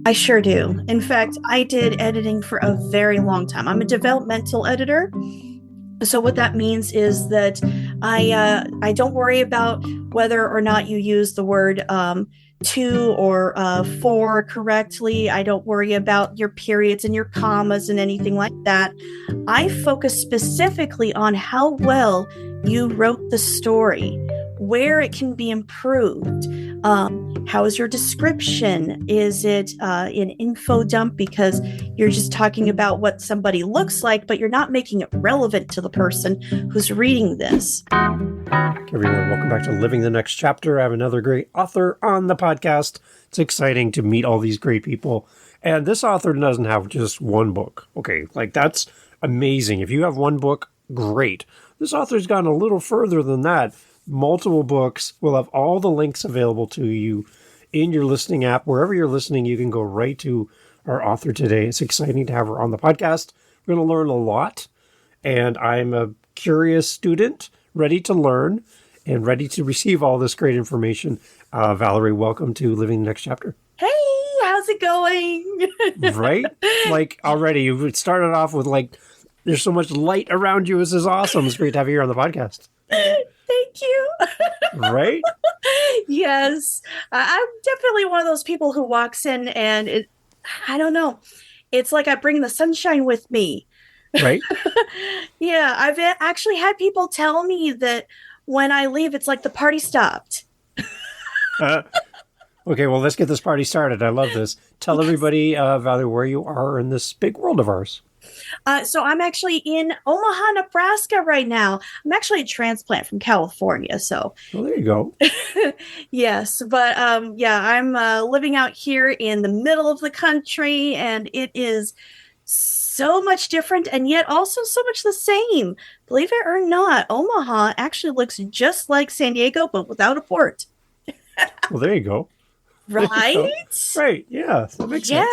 I sure do. In fact, I did editing for a very long time. I'm a developmental editor. So what that means is that I don't worry about whether or not you use the word to or for correctly. I don't worry about your periods and your commas and anything like that. I focus specifically on how well you wrote the story, where it can be improved. How is your description? Is it an info dump because you're just talking about what somebody looks like, but you're not making it relevant to the person who's reading this? Okay, everyone, welcome back to Living the Next Chapter. I have another great author on the podcast. It's exciting to meet all these great people. And this author doesn't have just one book. Okay, like that's amazing. If you have one book, great. This author's gone a little further than that. Multiple books. We'll have all the links available to you in your listening app. Wherever you're listening, you can go right to our author today. It's exciting to have her on the podcast. We're going to learn a lot. And I'm a curious student, ready to learn and ready to receive all this great information. Valerie, welcome to Living the Next Chapter. Hey, how's it going? Right? Like already, you started off with like, there's so much light around you. This is awesome. It's great to have you here on the podcast. Thank you. Right? Yes. I'm definitely one of those people who walks in and I don't know. It's like I bring the sunshine with me. Right? Yeah, I've actually had people tell me that when I leave, it's like the party stopped. Okay, well, let's get this party started. I love this. Tell everybody, Valerie, where you are in this big world of ours. So I'm actually in Omaha, Nebraska right now. I'm actually a transplant from California. So, Well, there you go. yes, but yeah, I'm living out here in the middle of the country, and it is so much different and yet also so much the same. Believe it or not, Omaha actually looks just like San Diego, but without a port. Well, there you go. Right? Right. Yeah, that makes sense.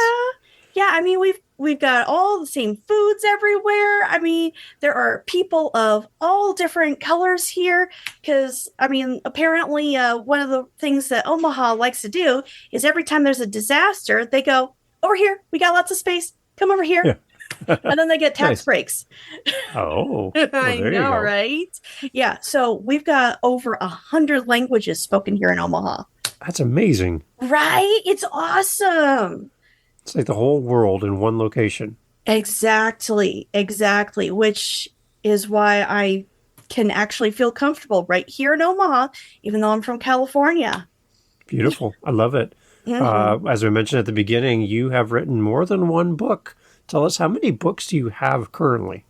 Yeah. I mean, we've got all the same foods everywhere. I mean, there are people of all different colors here because, I mean, apparently one of the things that Omaha likes to do is every time there's a disaster, they go, over here, we got lots of space. Come over here. Yeah. And then they get tax breaks. Oh, well, I know, right? Yeah. So we've got over 100 languages spoken here in Omaha. That's amazing. Right? It's awesome. It's like the whole world in one location. Exactly. Which is why I can actually feel comfortable right here in Omaha, even though I'm from California. Beautiful. I love it. Mm-hmm. As we mentioned at the beginning, you have written more than one book. Tell us, how many books do you have currently?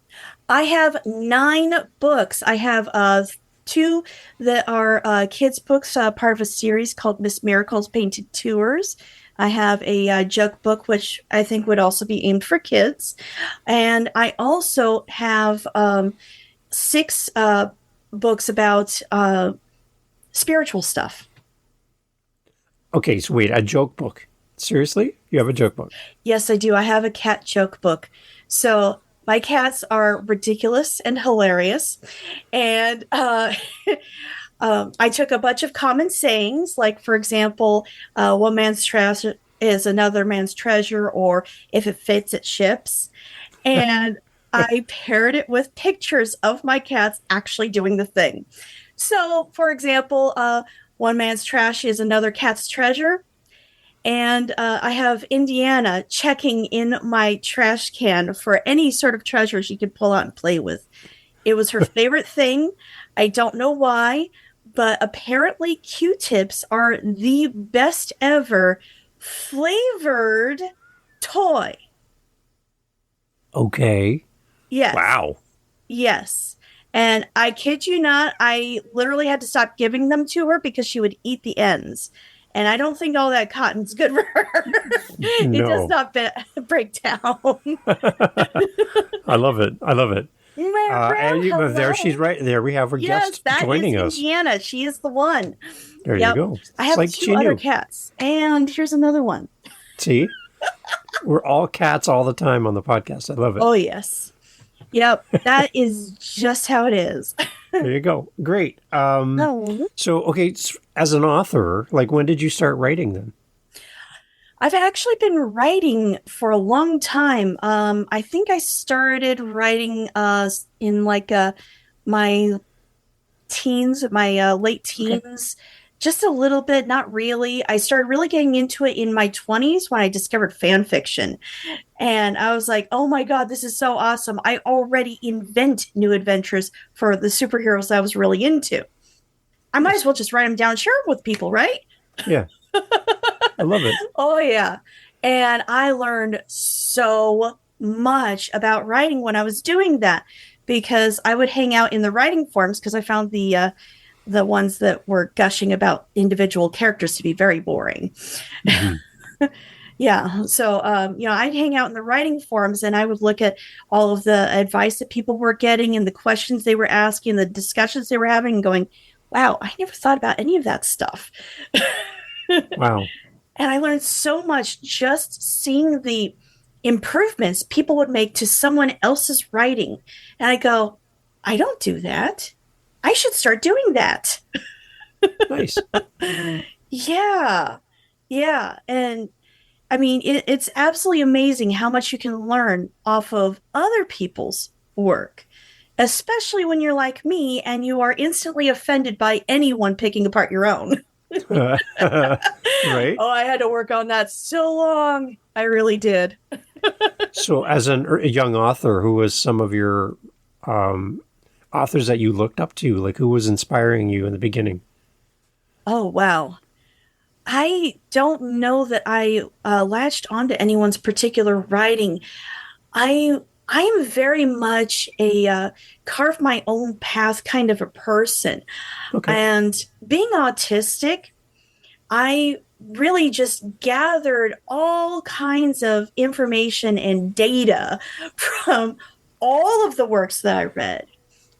I have 9 books. I have 2 that are kids' books, part of a series called Miss Miracle's Painted Tours. I have a joke book, which I think would also be aimed for kids. And I also have 6 books about spiritual stuff. Okay, so wait, a joke book. Seriously? You have a joke book? Yes, I do. I have a cat joke book. So my cats are ridiculous and hilarious. And I took a bunch of common sayings, like, for example, one man's trash is another man's treasure, or if it fits, it ships. And I paired it with pictures of my cats actually doing the thing. So, for example, one man's trash is another cat's treasure. And I have Indiana checking in my trash can for any sort of treasure she could pull out and play with. It was her favorite thing. I don't know why, but apparently Q-tips are the best ever flavored toy. Okay. Yes. Wow. Yes. And I kid you not, I literally had to stop giving them to her because she would eat the ends. And I don't think all that cotton's good for her. It does not break down. I love it. And there she's right there. We have her guest joining us. Indiana. She is the one. There you go. I have 2 other cats. And here's another one. See? We're all cats all the time on the podcast. I love it. Oh, yes. Yep. That is just how it is. There you go. Great. So, okay, as an author, like, when did you start writing then? I've actually been writing for a long time. I think I started writing in like my teens, my late Okay. teens, just a little bit, not really. I started really getting into it in my 20s when I discovered fan fiction. And I was like, oh my God, this is so awesome. I already invent new adventures for the superheroes I was really into. I might as Nice. well just write them down, share them with people, right? Yeah, I love it. Oh, yeah. And I learned so much about writing when I was doing that because I would hang out in the writing forums because I found the ones that were gushing about individual characters to be very boring. Hmm. Yeah. So, I'd hang out in the writing forums and I would look at all of the advice that people were getting and the questions they were asking, the discussions they were having, and going, wow, I never thought about any of that stuff. Wow. And I learned so much just seeing the improvements people would make to someone else's writing. And I go, I don't do that. I should start doing that. Nice. Yeah. Yeah. And I mean, it's absolutely amazing how much you can learn off of other people's work, especially when you're like me and you are instantly offended by anyone picking apart your own. Right. Oh, I had to work on that so long. I really did. So, as a young author, who was some of your um, authors that you looked up to? Like, who was inspiring you in the beginning? Oh, wow. I don't know that I latched onto anyone's particular writing. I am very much a carve my own path kind of a person. Okay. And being autistic, I really just gathered all kinds of information and data from all of the works that I read.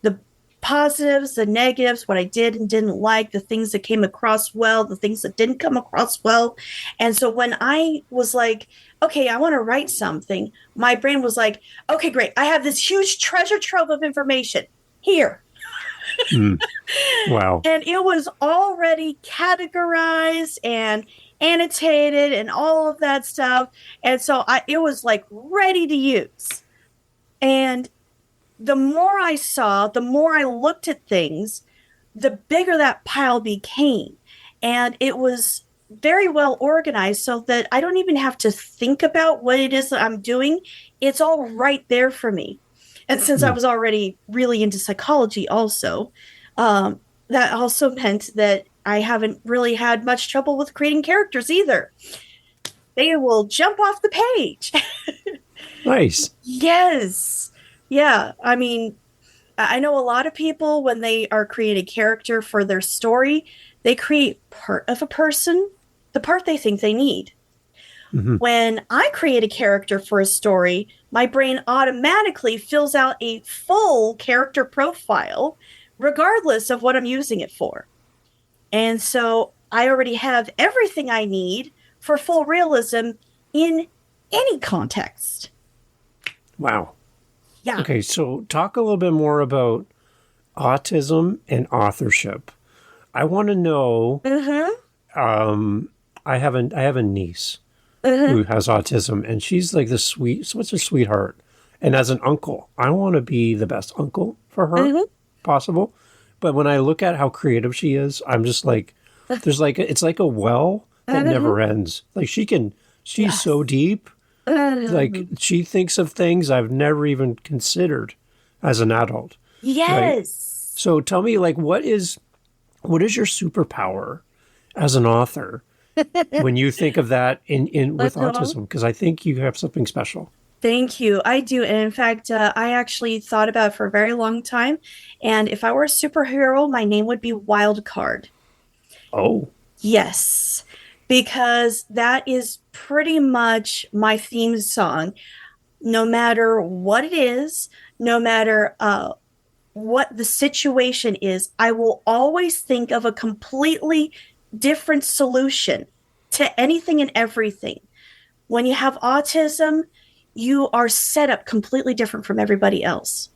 The positives, the negatives, what I did and didn't like, the things that came across well, the things that didn't come across well. And so when I was like, okay, I want to write something, my brain was like, okay, great. I have this huge treasure trove of information here. Mm. Wow. And it was already categorized and annotated and all of that stuff. And so it was like ready to use. And the more I saw, the more I looked at things, the bigger that pile became. And it was very well organized so that I don't even have to think about what it is that I'm doing. It's all right there for me. And since I Mm. was already really into psychology, also, um, that also meant that I haven't really had much trouble with creating characters either. They will jump off the page. Nice. Yes. Yeah. I mean, I know a lot of people, when they are creating a character for their story, they create part of a person, the part they think they need. Hmm. When I create a character for a story, my brain automatically fills out a full character profile, regardless of what I'm using it for. And so I already have everything I need for full realism in any context. Wow. Yeah. Okay, so talk a little bit more about autism and authorship. I want to know. Mm-hmm. I have a niece Mm-hmm. who has autism, and she's like the sweet. What's her sweetheart? And as an uncle, I want to be the best uncle for her Mm-hmm. possible. But when I look at how creative she is, I'm just like, there's like it's like a well that Mm-hmm. never ends. Like she's Yes. so deep. Like Mm-hmm. she thinks of things I've never even considered as an adult, right? Yes. So tell me, like, what is your superpower as an author when you think of that in with Uh-huh. autism? Because I think you have something special. Thank you. I do. And in fact, I actually thought about it for a very long time. And if I were a superhero, my name would be Wildcard. Oh, Yes, because that is pretty much my theme song. No matter what it is, no matter what the situation is, I will always think of a completely different solution to anything and everything. When you have autism, you are set up completely different from everybody else.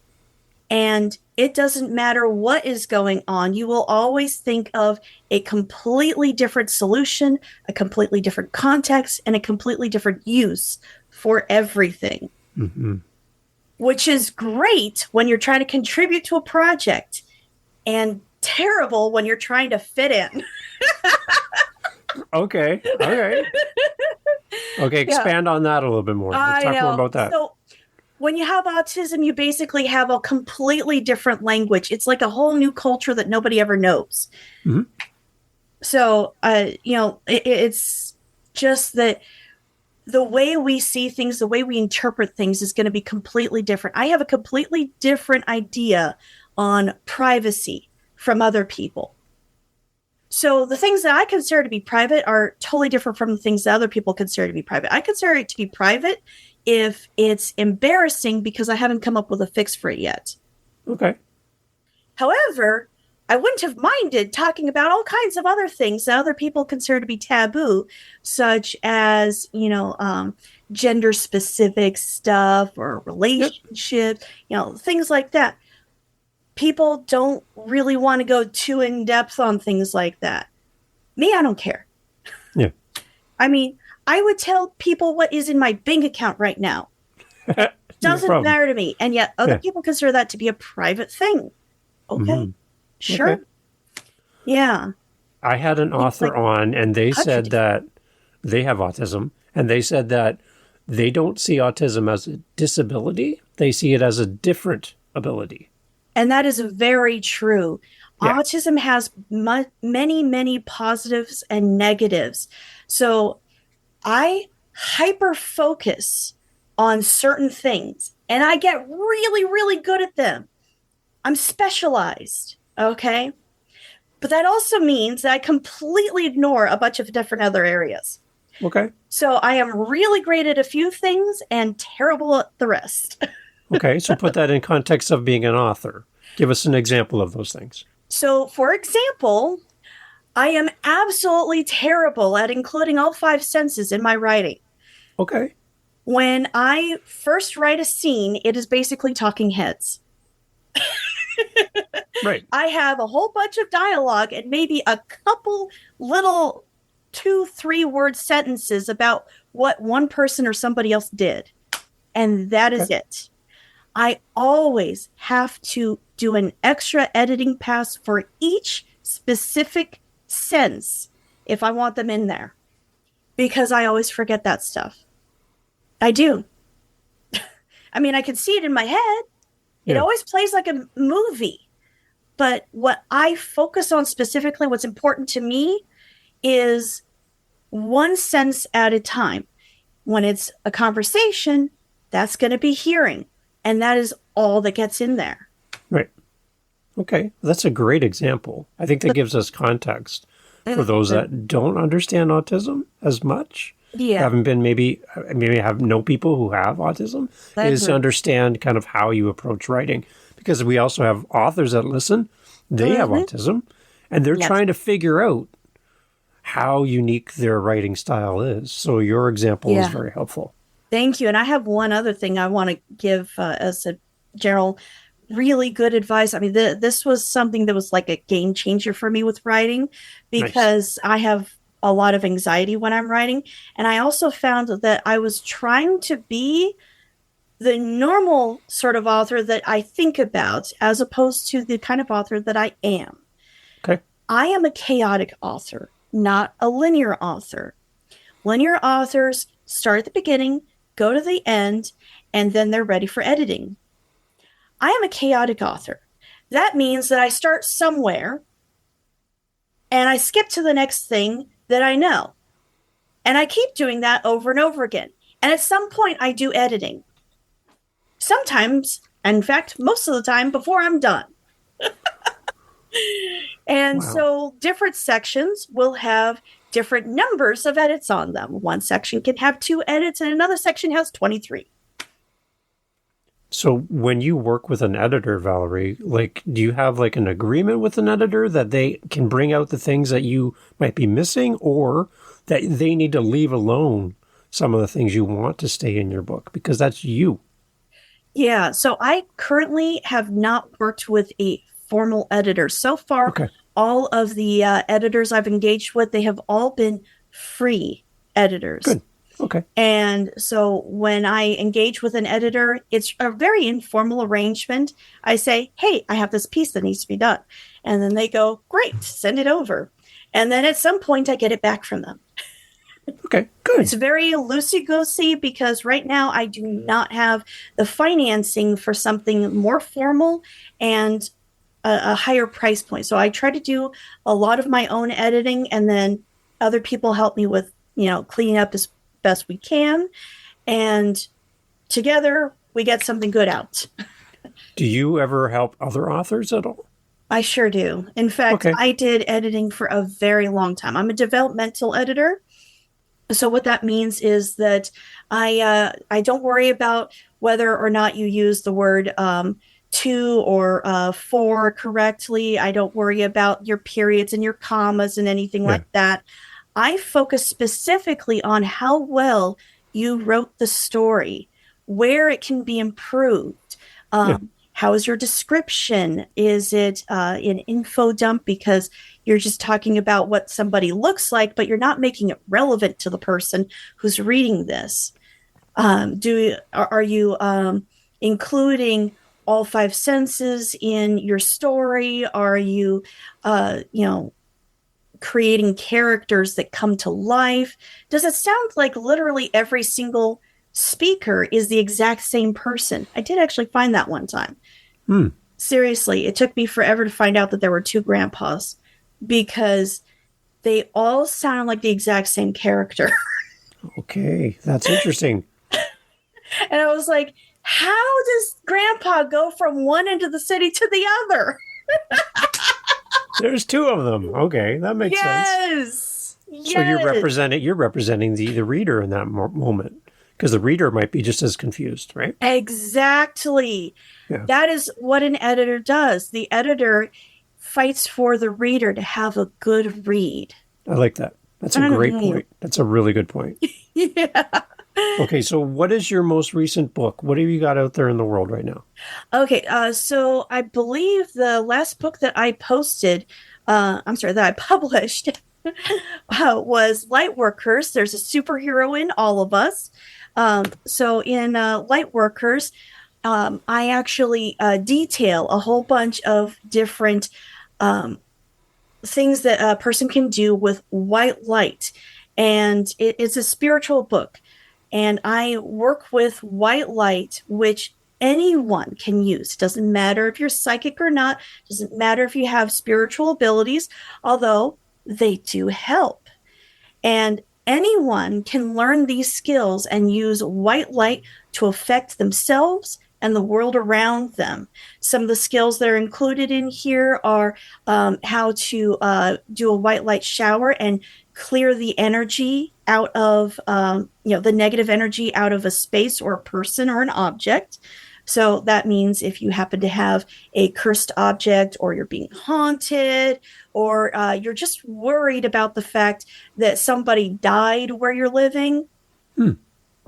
And it doesn't matter what is going on, you will always think of a completely different solution, a completely different context, and a completely different use for everything, Mm-hmm. which is great when you're trying to contribute to a project and terrible when you're trying to fit in. Okay. Okay. Okay. Yeah, Expand on that a little bit more. Let's I talk more know. about that. So when you have autism, you basically have a completely different language. It's like a whole new culture that nobody ever knows. Mm-hmm. So, it's just that the way we see things, the way we interpret things is going to be completely different. I have a completely different idea on privacy from other people. So the things that I consider to be private are totally different from the things that other people consider to be private. I consider it to be private if it's embarrassing because I haven't come up with a fix for it yet. Okay. However, I wouldn't have minded talking about all kinds of other things that other people consider to be taboo, such as, gender specific stuff or Yep. relationships, things like that. People don't really want to go too in depth on things like that. Me, I don't care. Yeah. I mean, I would tell people what is in my bank account right now. It No doesn't problem. matter to me. And yet other Yeah. people consider that to be a private thing. Okay. Mm-hmm. Sure. Okay. Yeah. I had an author Like on, and they said contradict. that they have autism, and they said that they don't see autism as a disability. They see it as a different ability. And that is very true. Yeah. Autism has many, many positives and negatives. So I hyper focus on certain things and I get really, really good at them. I'm specialized. Okay. But that also means that I completely ignore a bunch of different other areas. Okay. So I am really great at a few things and terrible at the rest. Okay. So put that in context of being an author. Give us an example of those things. So, for example, I am absolutely terrible at including all five senses in my writing. Okay. When I first write a scene, it is basically talking heads. Right. I have a whole bunch of dialogue and maybe a couple little 2, 3 word sentences about what one person or somebody else did. And that is Okay. it. I always have to do an extra editing pass for each specific sense if I want them in there because I always forget that stuff. I do. I mean, I can see it in my head. It Yeah. always plays like a movie. But what I focus on specifically, what's important to me is one sense at a time. When it's a conversation, that's going to be hearing. And that is all that gets in there. Right. Okay. That's a great example. I think that gives us context for those that don't understand autism as much. Yeah. Haven't been maybe have no people who have autism is to understand kind of how you approach writing, because we also have authors that listen, they have autism, and they're Yes. trying to figure out how unique their writing style is. So your example is Yeah. very helpful. Thank you. And I have one other thing I want to give as a general really good advice. I mean, this was something that was like a game changer for me with writing because I have a lot of anxiety when I'm writing. And I also found that I was trying to be the normal sort of author that I think about as opposed to the kind of author that I am. Okay. I am a chaotic author, not a linear author. Linear authors start at the beginning, go to the end, and then they're ready for editing. I am a chaotic author. That means that I start somewhere and I skip to the next thing that I know. And I keep doing that over and over again. And at some point, I do editing. Sometimes, in fact, most of the time before I'm done. And Wow. so different sections will have different numbers of edits on them. One section can have 2 edits and another section has 23. So when you work with an editor, Valerie, like, do you have like an agreement with an editor that they can bring out the things that you might be missing, or that they need to leave alone some of the things you want to stay in your book because that's you? Yeah, so I currently have not worked with a formal editor. So far, Okay, all of the editors I've engaged with, they have all been free editors. good. Okay. And so when I engage with an editor, it's a very informal arrangement. I say, hey, I have this piece that needs to be done. And then they go, great, send it over. And then at some point, I get it back from them. Okay, It's good. very loosey goosey because right now I do not have the financing for something more formal and a higher price point. So I try to do a lot of my own editing, and then other people help me with, cleaning up as best we can. And together we get something good out. Do you ever help other authors at all? I sure do. In fact, Okay. I did editing for a very long time. I'm a developmental editor. So what that means is that I don't worry about whether or not you use the word to or for correctly. I don't worry about your periods and your commas and anything Yeah. like that. I focus specifically on how well you wrote the story, where it can be improved. Yeah. How is your description? Is it an info dump because you're just talking about what somebody looks like, but you're not making it relevant to the person who's reading this? Are you including all five senses in your story? Are you, creating characters that come to life? Does it sound like literally every single speaker is the exact same person? I did actually find that one time. Hmm. Seriously, it took me forever to find out that there were two grandpas because they all sound like the exact same character. Okay, that's interesting. And I was like, how does grandpa go from one end of the city to the other? There's two of them. Okay, that makes sense. Yes. So Yes. you're representing the reader in that moment because the reader might be just as confused, right? Exactly. Yeah, That is what an editor does. The editor fights for the reader to have a good read. I like that. That's I a don't know great about you. point. That's a really good point. Yeah. Okay, so what is your most recent book? What have you got out there in the world right now? Okay, so I believe the last book that I posted, I'm sorry, that I published, was Lightworkers. There's a superhero in all of us. So in Lightworkers, I actually detail a whole bunch of different um, things that a person can do with white light. And it's a spiritual book. And I work with white light, which anyone can use. Doesn't matter if you're psychic or not, doesn't matter if you have spiritual abilities, although they do help. And anyone can learn these skills and use white light to affect themselves and the world around them. Some of the skills that are included in here are how to do a white light shower and clear the energy out of, the negative energy out of a space or a person or an object. So that means if you happen to have a cursed object, or you're being haunted, or you're just worried about the fact that somebody died where you're living, Hmm.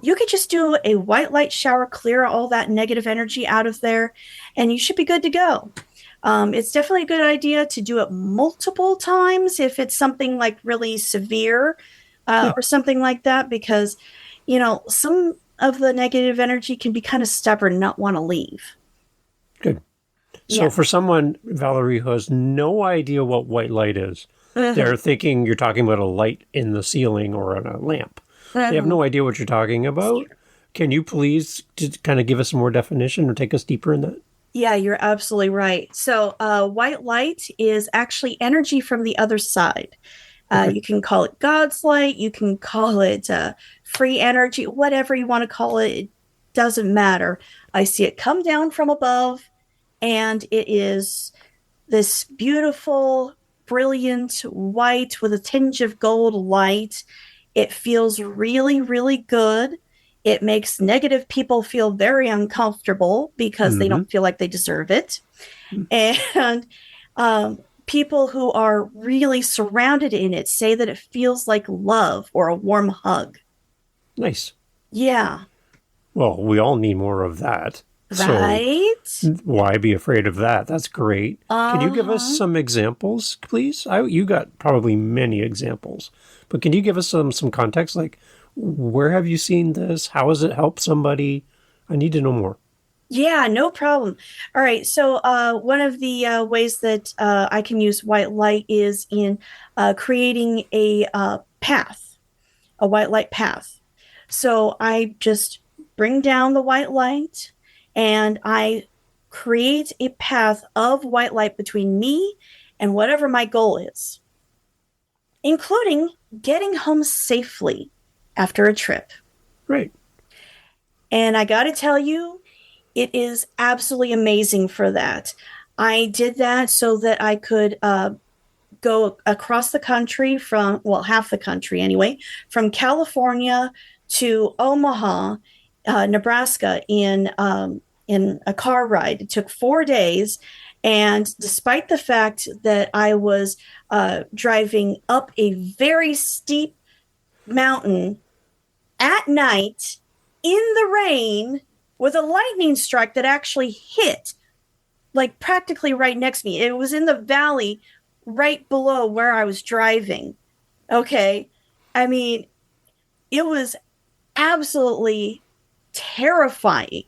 you could just do a white light shower, clear all that negative energy out of there, and you should be good to go. It's definitely a good idea to do it multiple times if it's something like really severe Yeah, or something like that, because, some of the negative energy can be kind of stubborn and not want to leave. good. So Yeah. for someone, Valerie, who has no idea what white light is, Mhm. they're thinking you're talking about a light in the ceiling or on a lamp. They have Mhm. no idea what you're talking about. Can you please just kind of give us some more definition or take us deeper in that? Yeah, you're absolutely right. So, white light is actually energy from the other side. Okay. You can call it God's light, you can call it free energy, whatever you want to call it. It doesn't matter. I see it come down from above, and it is this beautiful, brilliant white with a tinge of gold light. It feels really, really good. It makes negative people feel very uncomfortable because they Mm-hmm. don't feel like they deserve it. And people who are really surrounded in it say that it feels like love or a warm hug. Nice. Yeah. Well, we all need more of that. So Right? why be afraid of that? That's great. Can you give us Uh-huh. some examples, please? You got probably many examples, but can you give us some context? Like, where have you seen this? How has it helped somebody? I need to know more. Yeah, no problem. All right. So, one of the ways that I can use white light is in creating a path, a white light path. So, I just bring down the white light and I create a path of white light between me and whatever my goal is, including getting home safely after a trip. Great. And I got to tell you, it is absolutely amazing for that. I did that so that I could go across the country from, well, half the country anyway, from California to Omaha, Nebraska, in a car ride. It took 4 days. And despite the fact that I was driving up a very steep mountain at night in the rain with a lightning strike that actually hit like practically right next to me. It was in the valley right below where I was driving. Okay. I mean, it was absolutely terrifying.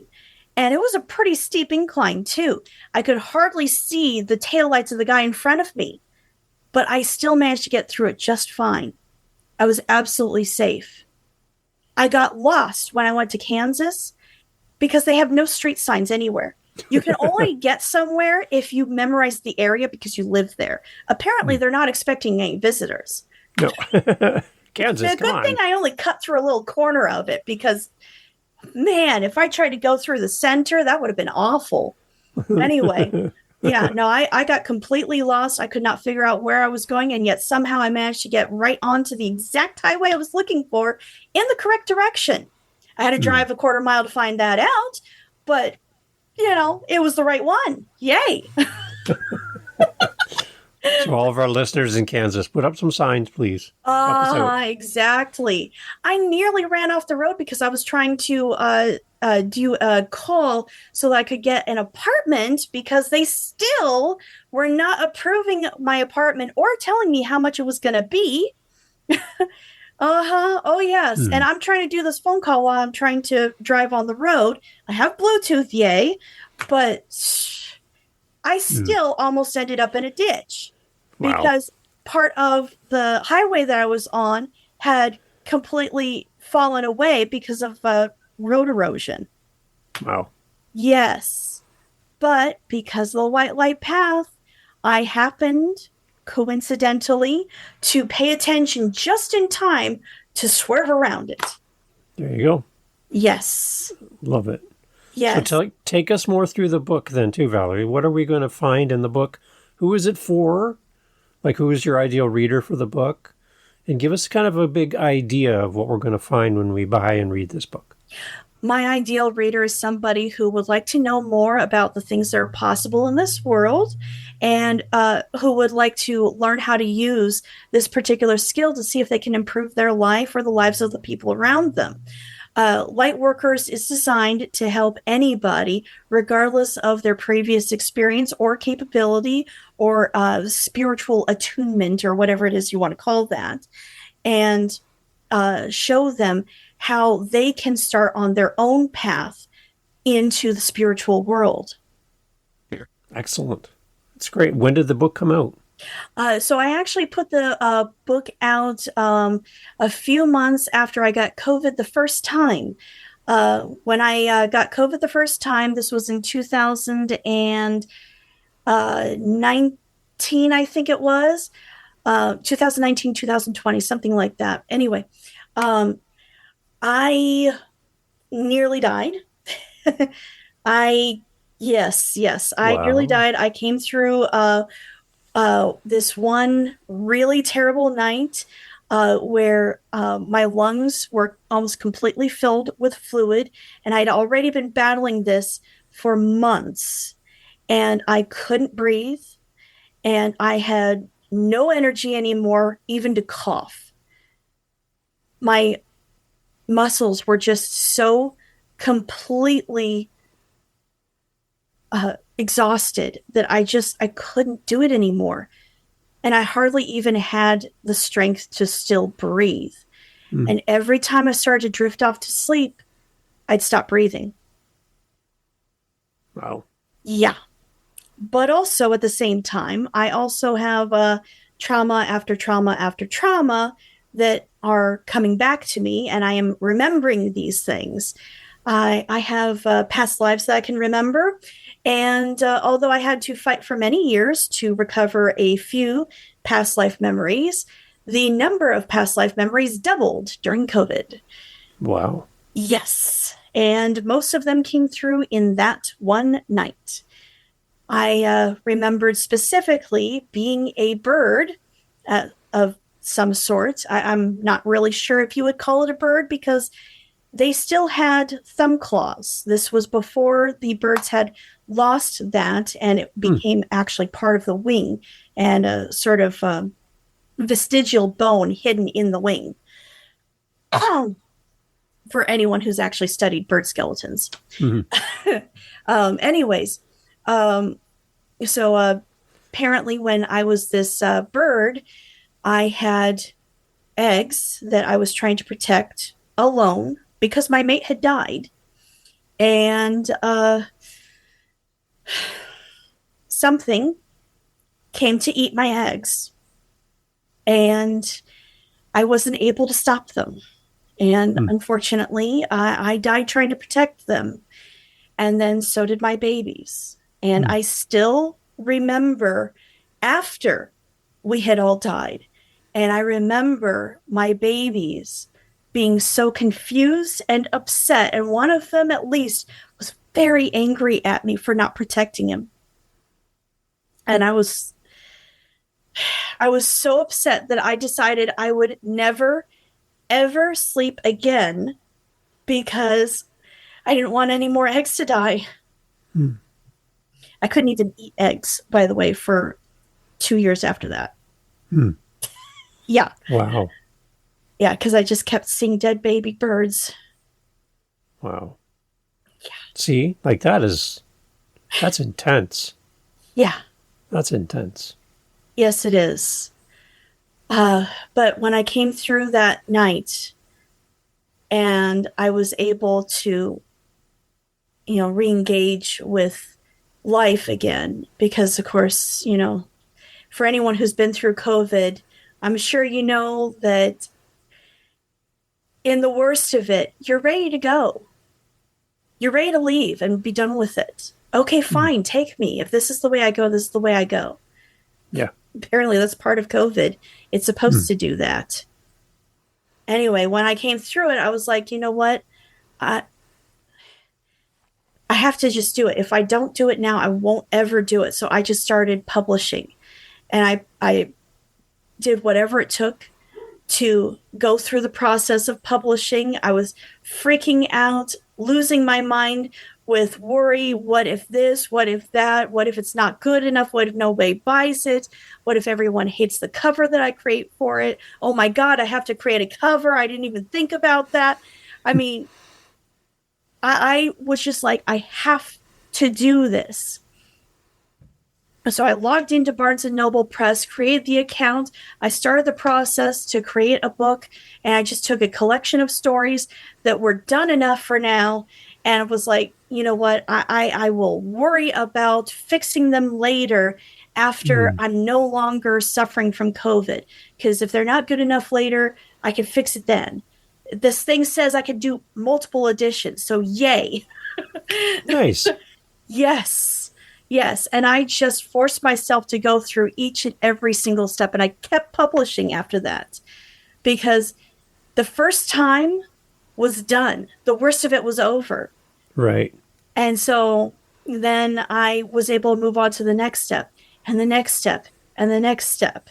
And it was a pretty steep incline, too. I could hardly see the taillights of the guy in front of me, but I still managed to get through it just fine. I was absolutely safe. I got lost when I went to Kansas because they have no street signs anywhere. You can only get somewhere if you memorize the area because you live there. Apparently, they're not expecting any visitors. No. Kansas, A come good thing on. I only cut through a little corner of it because, man, if I tried to go through the center, that would have been awful. Anyway, yeah, no, I got completely lost. I could not figure out where I was going, and yet somehow I managed to get right onto the exact highway I was looking for in the correct direction. I had to Hmm. drive a quarter mile to find that out, but it was the right one. Yay. So all of our listeners in Kansas, put up some signs, please. Help us out. Exactly. I nearly ran off the road because I was trying to do a call so that I could get an apartment because they still were not approving my apartment or telling me how much it was going to be. Uh-huh. Oh, yes. And Hmm. I'm trying to do this phone call while I'm trying to drive on the road. I have Bluetooth, yay, but I Hmm. still almost ended up in a ditch Wow. because part of the highway that I was on had completely fallen away because of road erosion. Wow. Yes, but because of the white light path, I happened coincidentally to pay attention just in time to swerve around it. There you go. Yes, Love it. So yes. take us more through the book then too, Valerie. What are we going to find in the book? Who is it for? Like, who is your ideal reader for the book? And give us kind of a big idea of what we're going to find when we buy and read this book. My ideal reader is somebody who would like to know more about the things that are possible in this world and who would like to learn how to use this particular skill to see if they can improve their life or the lives of the people around them. Lightworkers is designed to help anybody, regardless of their previous experience or capability or spiritual attunement or whatever it is you want to call that, and show them how they can start on their own path into the spiritual world. Excellent. That's great. When did the book come out? So I actually put the book out a few months after I got COVID the first time. When I got COVID the first time, this was in 2019, I think it was. 2019, 2020, something like that. Anyway, um, I nearly died. I yes, I nearly Wow. died. I came through this one really terrible night where my lungs were almost completely filled with fluid, and I'd already been battling this for months, and I couldn't breathe, and I had no energy anymore, even to cough. My muscles were just so completely exhausted that I couldn't do it anymore. And I hardly even had the strength to still breathe. Mm. And every time I started to drift off to sleep, I'd stop breathing. Wow. Yeah. But also at the same time, I also have trauma after trauma after trauma that are coming back to me, and I am remembering these things. I have past lives that I can remember. And although I had to fight for many years to recover a few past life memories, the number of past life memories doubled during COVID. Wow. Yes. And most of them came through in that one night. I remembered specifically being a bird of some sort. I'm not really sure if you would call it a bird because they still had thumb claws. This was before the birds had lost that and it Mm. became actually part of the wing and a sort of vestigial bone hidden in the wing. For anyone who's actually studied bird skeletons. Mm-hmm. Anyways, um, so apparently, when I was this bird, I had eggs that I was trying to protect alone because my mate had died. And something came to eat my eggs, and I wasn't able to stop them. And Mm. unfortunately, I died trying to protect them. And then so did my babies. And Mm. I still remember after we had all died. And I remember my babies being so confused and upset. And one of them, at least, was very angry at me for not protecting him. And I was so upset that I decided I would never, ever sleep again because I didn't want any more eggs to die. Mm. I couldn't even eat eggs, by the way, for 2 years after that. Mm. Yeah. Wow. Yeah, because I just kept seeing dead baby birds. Wow. Yeah. See, that's intense. Yeah. That's intense. Yes, it is. But when I came through that night and I was able to, re-engage with life again, because of course, for anyone who's been through COVID, I'm sure you know that in the worst of it, you're ready to go. You're ready to leave and be done with it. Okay, Mm. fine, take me. If this is the way I go, this is the way I go. Yeah. Apparently, that's part of COVID. It's supposed Mm. to do that. Anyway, when I came through it, I was like, you know what? I I have to just do it. If I don't do it now, I won't ever do it. So I just started publishing, and I did whatever it took to go through the process of publishing. I was freaking out, losing my mind with worry. What if this? What if that? What if it's not good enough? What if nobody buys it? What if everyone hates the cover that I create for it? Oh my God, I have to create a cover. I didn't even think about that. I mean, I was just like, I have to do this. So I logged into Barnes and Noble Press, created the account. I started the process to create a book, and I just took a collection of stories that were done enough for now, and was like, you know what? I will worry about fixing them later after Mm. I'm no longer suffering from COVID. Because if they're not good enough later, I can fix it then. This thing says I can do multiple editions, so yay. Nice. Yes. Yes. And I just forced myself to go through each and every single step. And I kept publishing after that because the first time was done. The worst of it was over. Right. And so then I was able to move on to the next step and the next step and the next step.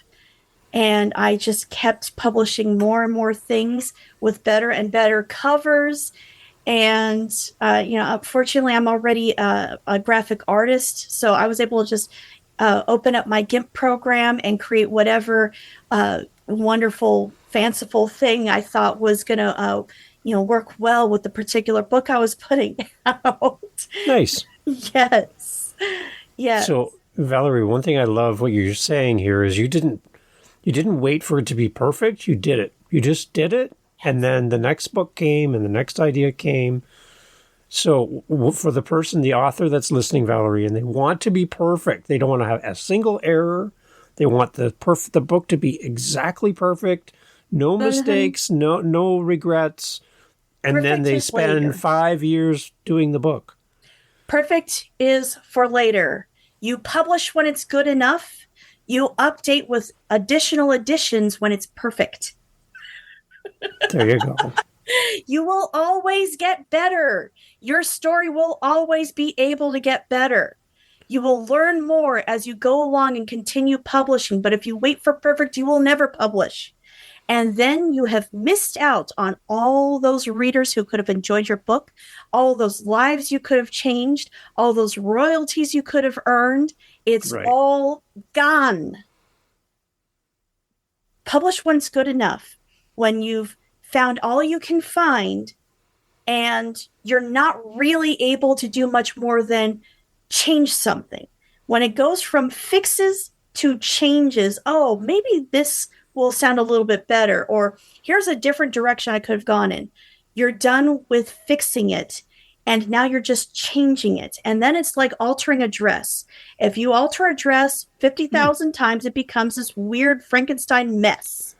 And I just kept publishing more and more things with better and better covers. And unfortunately, I'm already a graphic artist, so I was able to just open up my GIMP program and create whatever wonderful, fanciful thing I thought was going to, work well with the particular book I was putting out. Nice. Yes. Yes. So, Valerie, one thing I love what you're saying here is you didn't wait for it to be perfect. You did it. You just did it, and then the next book came, and the next idea came. So, for the person, the author that's listening, Valerie, and they want to be perfect, they don't want to have a single error. They want the book to be exactly perfect, no Hmm. mistakes, no regrets, and then Perfect they is spend later. 5 years doing the book. Perfect is for later. You publish when it's good enough. You update with additional additions when it's perfect. There you go. You will always get better. Your story will always be able to get better. You will learn more as you go along and continue publishing. But if you wait for perfect, you will never publish. And then you have missed out on all those readers who could have enjoyed your book, all those lives you could have changed, all those royalties you could have earned. It's Right. all gone. Publish when it's good enough, when you've found all you can find and you're not really able to do much more than change something. When it goes from fixes to changes, oh, maybe this will sound a little bit better, or here's a different direction I could have gone in. You're done with fixing it, and now you're just changing it. And then it's like altering a dress. If you alter a dress Hmm. 50,000 times, it becomes this weird Frankenstein mess.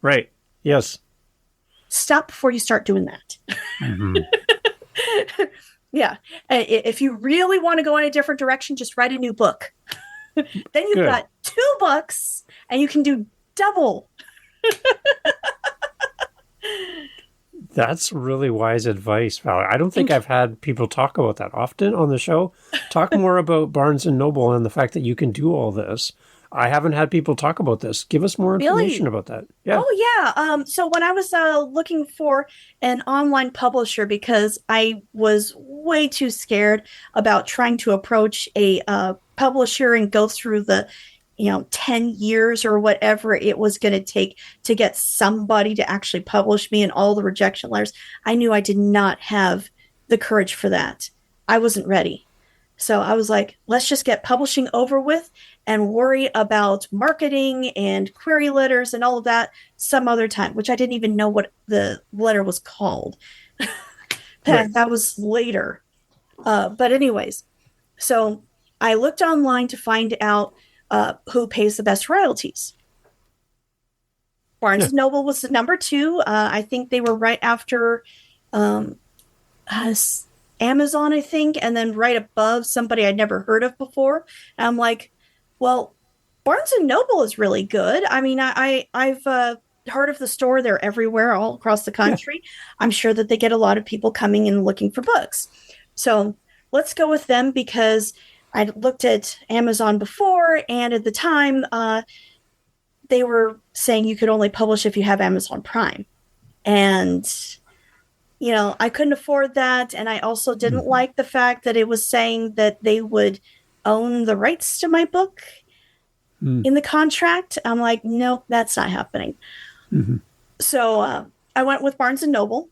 Right. Yes. Stop before you start doing that. Hmm. Yeah. If you really want to go in a different direction, just write a new book. Then you've Good. got two books and you can do double. That's really wise advice, Valerie. I don't think And I've had people talk about that often on the show. Talk more about Barnes and Noble and the fact that you can do all this. I haven't had people talk about this. Give us more information really, about that. Yeah. oh yeah. So when I was looking for an online publisher because I was way too scared about trying to approach a publisher and go through the 10 years or whatever it was going to take to get somebody to actually publish me and all the rejection letters, I knew I did not have the courage for that. I wasn't ready. So I was like, let's just get publishing over with and worry about marketing and query letters and all of that some other time, which I didn't even know what the letter was called. Right. That was later. But, anyways, so I looked online to find out who pays the best royalties. Barnes Yeah. and Noble was the number two. I think they were right after um, uh, Amazon, I think, and then right above somebody I'd never heard of before. And I'm like, well, Barnes and Noble is really good. I mean, I've heard of the store; they're everywhere, all across the Yeah. country. I'm sure that they get a lot of people coming and looking for books. So let's go with them because I looked at Amazon before, and at the time, they were saying you could only publish if you have Amazon Prime, and I couldn't afford that. And I also didn't Hmm. like the fact that it was saying that they would own the rights to my book Hmm. in the contract. I'm like, no, that's not happening. Hmm. So I went with Barnes and Noble.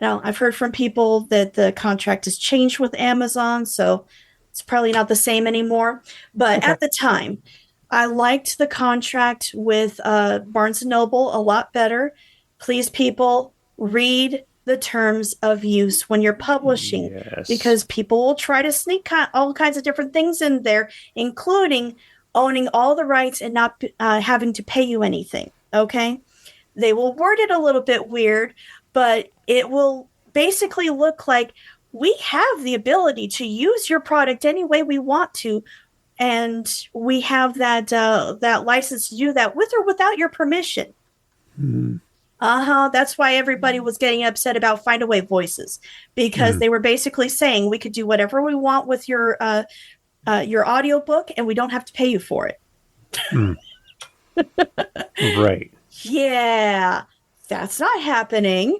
Now, I've heard from people that the contract has changed with Amazon, so it's probably not the same anymore. But Okay. at the time, I liked the contract with Barnes and Noble a lot better. Please, people, read the terms of use when you're publishing Yes. because people will try to sneak all kinds of different things in there, including owning all the rights and not having to pay you anything. Okay. They will word it a little bit weird, but it will basically look like we have the ability to use your product any way we want to, and we have that license to do that with or without your permission. Hmm. Uh-huh. That's why everybody was getting upset about Find Away Voices because Hmm. they were basically saying we could do whatever we want with your audiobook and we don't have to pay you for it. Hmm. Right. Yeah, that's not happening.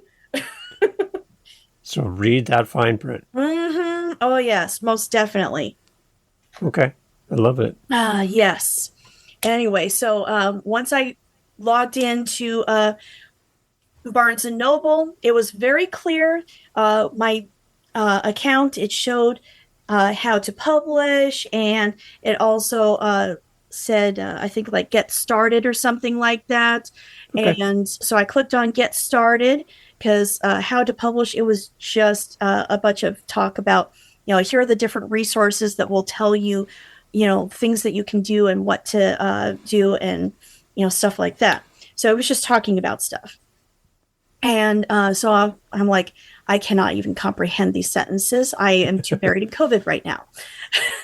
So read that fine print. Oh yes, most definitely. Okay. I love it. Yes. Anyway, so once I logged into Barnes and Noble, it was very clear. My account, it showed how to publish, and it also said, I think, like get started or something like that. Okay. And so I clicked on get started because how to publish, it was just a bunch of talk about, here are the different resources that will tell you, things that you can do and what to do and, stuff like that. So it was just talking about stuff. And so I'm like, I cannot even comprehend these sentences. I am too buried in COVID right now.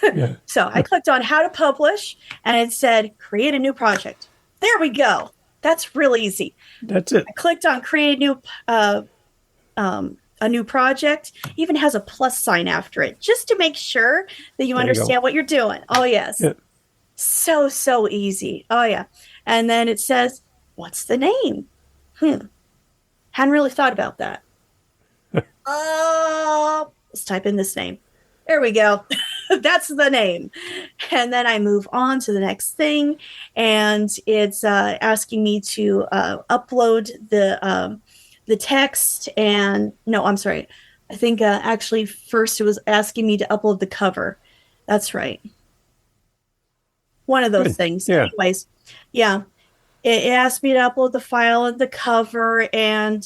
Yeah. So I clicked on how to publish and it said create a new project. There we go. That's real easy. That's it. I clicked on create a new project. Even has a plus sign after it just to make sure that you There you go. understand what you're doing. Oh, yes. Yeah. So easy. Oh, yeah. And then it says, what's the name? Hadn't really thought about that. Let's type in this name. There we go. That's the name. And then I move on to the next thing, and it's asking me to upload the text. And no, I'm sorry. I think actually first it was asking me to upload the cover. That's right. One of those Good. things. Yeah. Anyways, yeah. It asked me to upload the file and the cover, and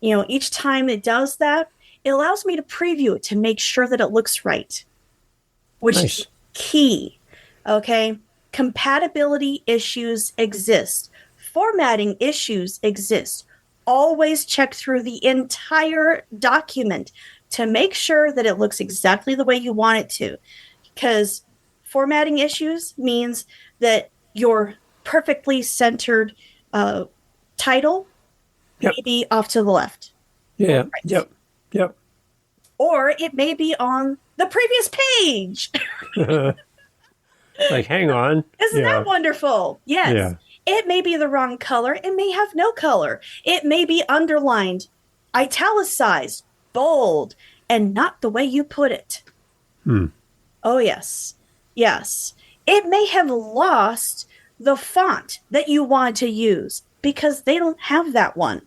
each time it does that, it allows me to preview it to make sure that it looks right, which Nice. is key. Okay, compatibility issues exist, formatting issues exist. Always check through the entire document to make sure that it looks exactly the way you want it to, because formatting issues means that your perfectly centered title Yep. may be off to the left. Yeah. Right. Yep. Yep. Or it may be on the previous page. Like, hang on. Isn't Yeah. that wonderful? Yes. Yeah. It may be the wrong color. It may have no color. It may be underlined, italicized, bold, and not the way you put it. Oh, yes. Yes. It may have lost the font that you want to use because they don't have that one.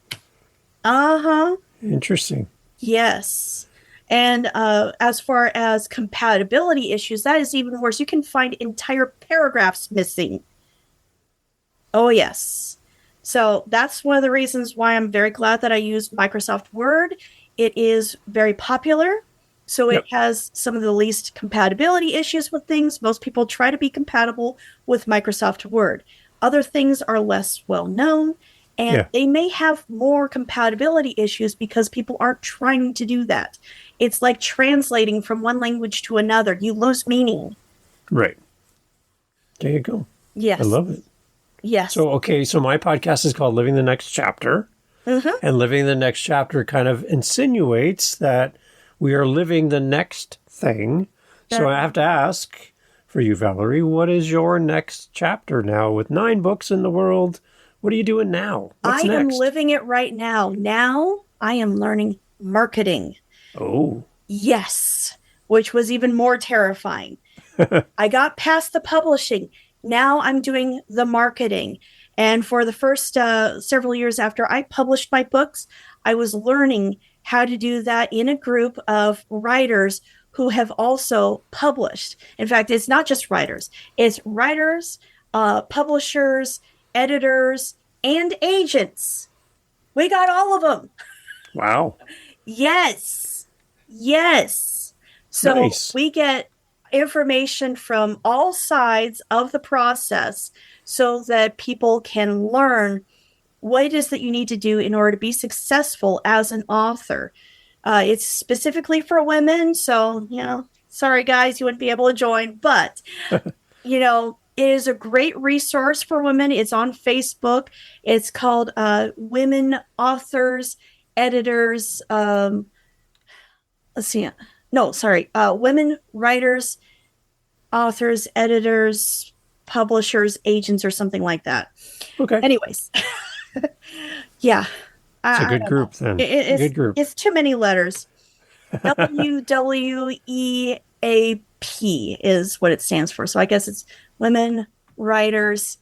Uh-huh. Interesting. Yes. And as far as compatibility issues, that is even worse. You can find entire paragraphs missing. Oh, yes. So that's one of the reasons why I'm very glad that I use Microsoft Word. It is very popular. So it Yep. has some of the least compatibility issues with things. Most people try to be compatible with Microsoft Word. Other things are less well known, and Yeah. they may have more compatibility issues because people aren't trying to do that. It's like translating from one language to another. You lose meaning. Right. There you go. I Yes. love it. Yes. So, okay. So my podcast is called Living the Next Chapter. Mm-hmm. And living the next chapter kind of insinuates that we are living the next thing. So I have to ask for you, Valerie, what is your next chapter now? With 9 books in the world, what are you doing now? What's I am next? living it right now. Now I am learning marketing. Oh, Yes, which was even more terrifying. I got past the publishing. Now I'm doing the marketing. And for the first several years after I published my books, I was learning how to do that in a group of writers who have also published. In fact, it's not just writers, it's writers, publishers, editors, and agents. We got all of them. wow. Yes. Yes. So Nice. we get information from all sides of the process so that people can learn what it is that you need to do in order to be successful as an author. It's specifically for women. So, sorry guys, you wouldn't be able to join, but, it is a great resource for women. It's on Facebook. It's called Women Authors, Editors. Let's see. No, sorry. Women writers, authors, editors, publishers, agents, or something like that. Okay. Anyways, yeah. It's a I good don't group know. then. Good group. It's too many letters. WWEAP is what it stands for. So I guess it's women, writers,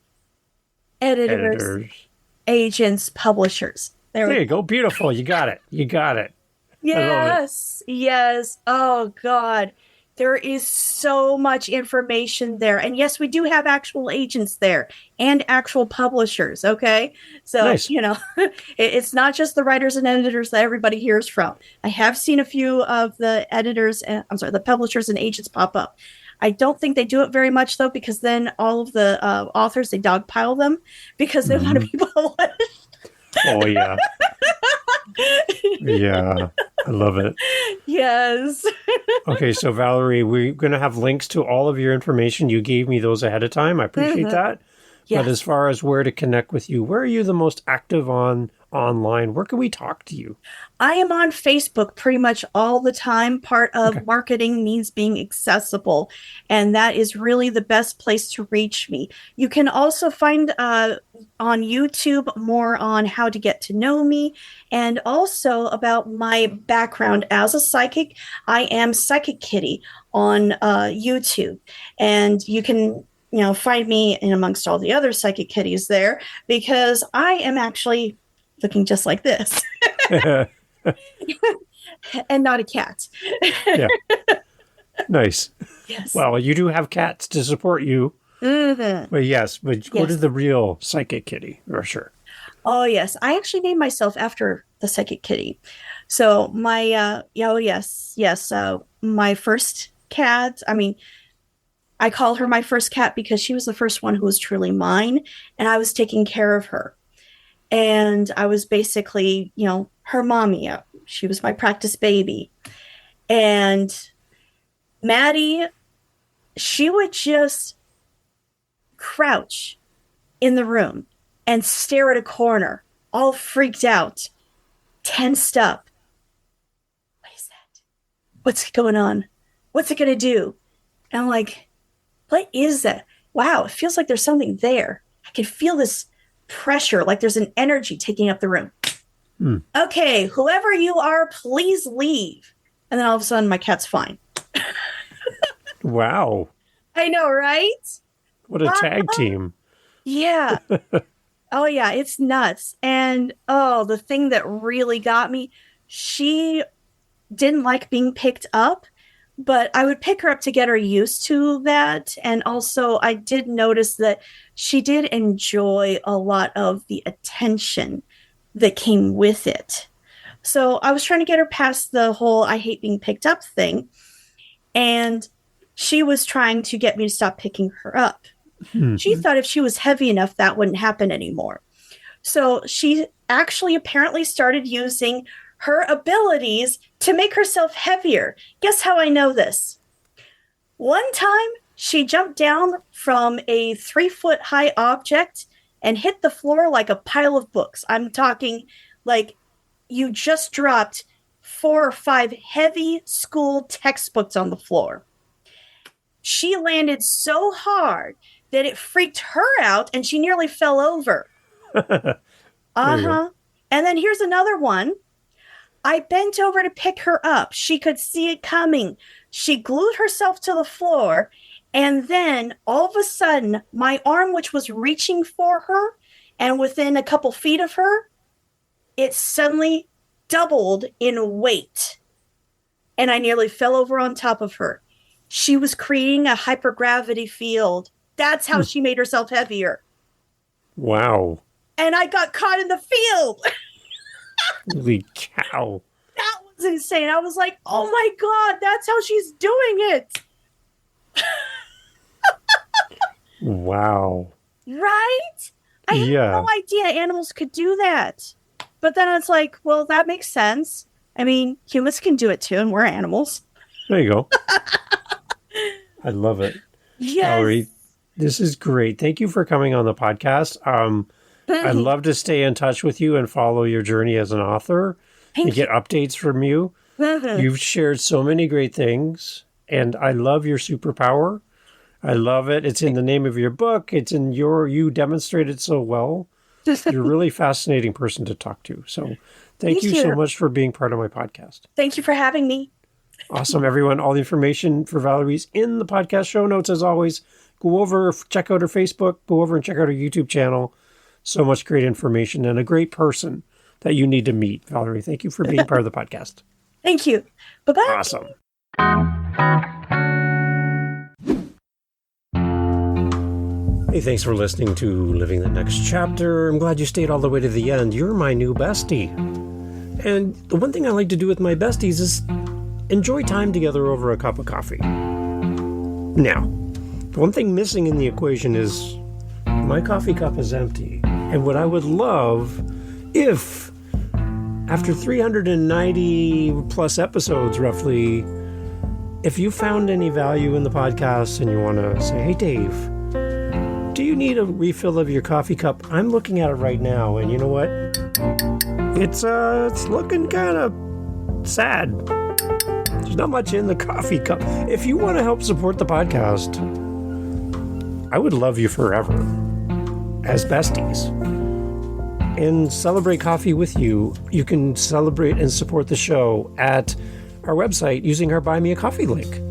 editors, Editors. agents, publishers. There you go. Beautiful. You got it. You got it. I love it. Yes, yes. Oh God. There is so much information there. And yes, we do have actual agents there and actual publishers. Okay. So, Nice. it's not just the writers and editors that everybody hears from. I have seen a few of the editors, the publishers and agents pop up. I don't think they do it very much though, because then all of the authors, they dogpile them because they want to Mhm. be published. Oh, yeah. Yeah. I love it. Yes. Okay, so Valerie, we're going to have links to all of your information. You gave me those ahead of time. I appreciate that. But as Yes. far as where to connect with you, where are you the most active online? Where can we talk to you? I am on Facebook pretty much all the time. Part Okay. of marketing means being accessible, and that is really the best place to reach me. You can also find on YouTube more on how to get to know me and also about my background as a psychic. I am Psychic Kitty on YouTube, and you can find me in amongst all the other psychic kitties there because I am actually looking just like this and not a cat. Yeah. Nice. Yes. Well, you do have cats to support you. Mm-hmm. But yes, but go to Yes. the real Psychic Kitty, for sure. Oh, yes. I actually named myself after the Psychic Kitty. So my, oh, yes, yes. My first cat, I mean, I call her my first cat because she was the first one who was truly mine, and I was taking care of her. And I was basically, her mommy. She was my practice baby. And Maddie, she would just crouch in the room and stare at a corner, all freaked out, tensed up. What is that? What's going on? What's it going to do? And I'm like, what is that? Wow, it feels like there's something there. I can feel this pressure, like there's an energy taking up the room. Hmm. Okay, whoever you are, please leave. And then all of a sudden, my cat's fine. Wow. I know, right? What a tag team. Yeah. Oh, yeah, it's nuts. And the thing that really got me, she didn't like being picked up, but I would pick her up to get her used to that. And also, I did notice that she did enjoy a lot of the attention that came with it. So I was trying to get her past the whole I hate being picked up thing. And she was trying to get me to stop picking her up. She thought if she was heavy enough, that wouldn't happen anymore. So she actually apparently started using her abilities to make herself heavier. Guess how I know this? One time, she jumped down from a 3-foot high object and hit the floor like a pile of books. I'm talking like you just dropped 4 or 5 heavy school textbooks on the floor. She landed so hard that it freaked her out and she nearly fell over. Uh-huh. And then here's another one. I bent over to pick her up. She could see it coming. She glued herself to the floor. And then all of a sudden, my arm, which was reaching for her and within a couple feet of her, it suddenly doubled in weight. And I nearly fell over on top of her. She was creating a hypergravity field. That's how she made herself heavier. Wow. And I got caught in the field. Holy cow. That was insane. I was like, oh my God, that's how she's doing it. Wow. Right? I had no idea animals could do that. But then it's like, well, that makes sense. I mean, humans can do it too, and we're animals. There you go. I love it. Yes. Valerie, this is great. Thank you for coming on the podcast. I'd love to stay in touch with you and follow your journey as an author and get updates from you. You've shared so many great things, and I love your superpower. I love it. It's in the name of your book. It's in you demonstrate it so well. You're a really fascinating person to talk to. So thank you so much for being part of my podcast. Thank you for having me. Awesome, everyone. All the information for Valerie's in the podcast show notes, as always. Go over, check out her Facebook, go over and check out her YouTube channel. So much great information and a great person that you need to meet. Valerie, thank you for being part of the podcast. Thank you. Bye-bye. Awesome. Hey, thanks for listening to Living the Next Chapter. I'm glad you stayed all the way to the end. You're my new bestie. And the one thing I like to do with my besties is enjoy time together over a cup of coffee. Now, the one thing missing in the equation is my coffee cup is empty. And what I would love if, after 390 plus episodes roughly, if you found any value in the podcast and you want to say, hey, Dave, do you need a refill of your coffee cup? I'm looking at it right now, and you know what? It's looking kind of sad. There's not much in the coffee cup. If you want to help support the podcast, I would love you forever as besties and celebrate coffee with you. You can celebrate and support the show at our website using our Buy Me a Coffee link.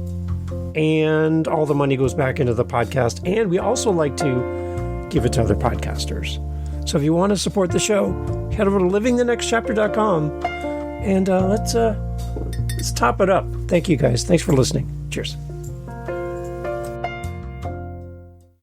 And all the money goes back into the podcast. And we also like to give it to other podcasters. So if you want to support the show, head over to livingthenextchapter.com and let's top it up. Thank you guys. Thanks for listening. Cheers.